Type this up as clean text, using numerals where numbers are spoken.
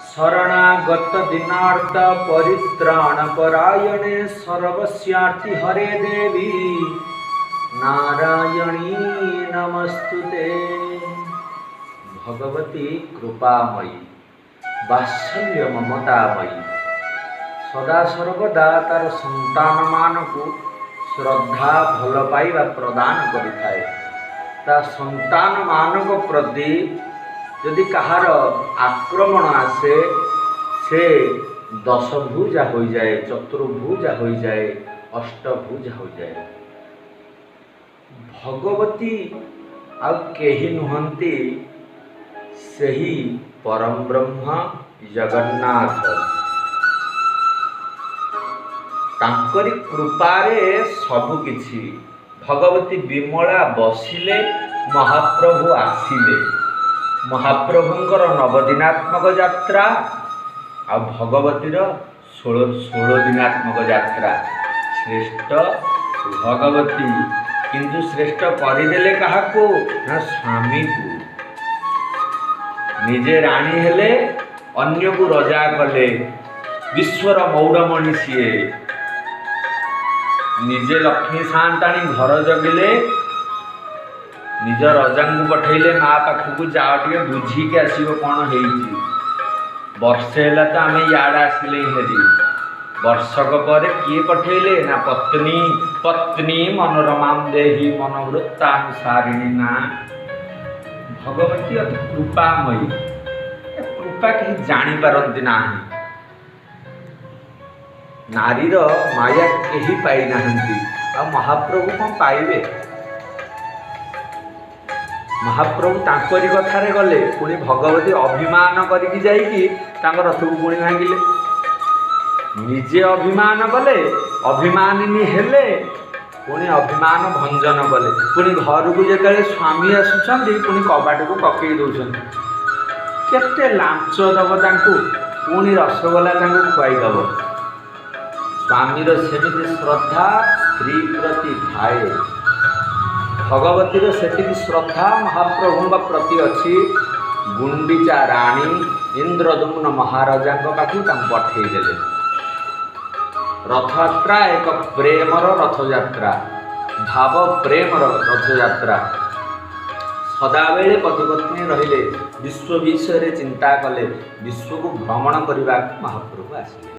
शरणागत दीनार्थ परित्राण परायणे सर्वस्यार्थी हरे देवी नारायणी नमस्तुते। भगवती कृपामयी वात्सल्य ममतामयी सदा सर्वदा तार संतान मानकु श्रद्धा भल पाइबा प्रदान करिथाए। ता संतान मानक प्रति यदि कहार आक्रमण आसे से दशभुजा हो जाए, चतुर्भुजा हो जाए, अष्टभुजा हो जाए। भगवती आ केही नुहंती सही परम ब्रह्म जगन्नाथ। तांकरी कृपारे सबु किछि। भगवती विमला बसिले महाप्रभु आसिले। महाप्रभुंकर नवदिनात्मक यात्रा आ भगवतीर 16 दिनात्मक यात्रा। श्रेष्ठ भगवती किंतु श्रेष्ठ करदेले काहाको ना स्वामी को। निजे राणी हेले अन्य को रजा कले। विश्वर मौड़मणि सीए निजे लक्ष्मी सांताणी घर जगिले। निज रजा को पठेले माँ पाखक जाओ टे बुझी के आसो कौन हो। वर्षे है तो आम इे आसिले हेरी। वर्षक पर किए पठेले ना पत्नी पत्नी मनोरमा देही मनोवृत्तानुसारिणी ना। भगवती अति कृपामयी। कृपा कहीं जापारती ना। नारीर माया कहीं पाई ना। महाप्रभु कौन पाइबे। महाप्रभु तांकरी कथारे गले पुणी भगवती अभिमान करके जाइकी रथ को पुणी भांगिले। निजे अभिमान कले अभिमानिनी हेले पुणी अभिमान भंजन कले। पुणी घर को जो स्वामी आसुंच पुणी कबाट को पकई दौरान केते लांच दब तांकु पुणी रसगोला खुआईदब। स्वामीर सेमिति श्रद्धा स्त्री प्रति थाए। भगवतीर सेतिकी श्रद्धा महाप्रभु प्रति अच्छी। गुंडीचा राणी इंद्रदुम्न महाराजा पाखु पठेदेले। रथयात्रा एक प्रेमर रथयात्रा, भाव प्रेमर रथयात्रा। सदाबेले पतिपत्नी रहिले विश्व विषय चिंता कले। विश्व को भ्रमण करने महाप्रभु आसिले।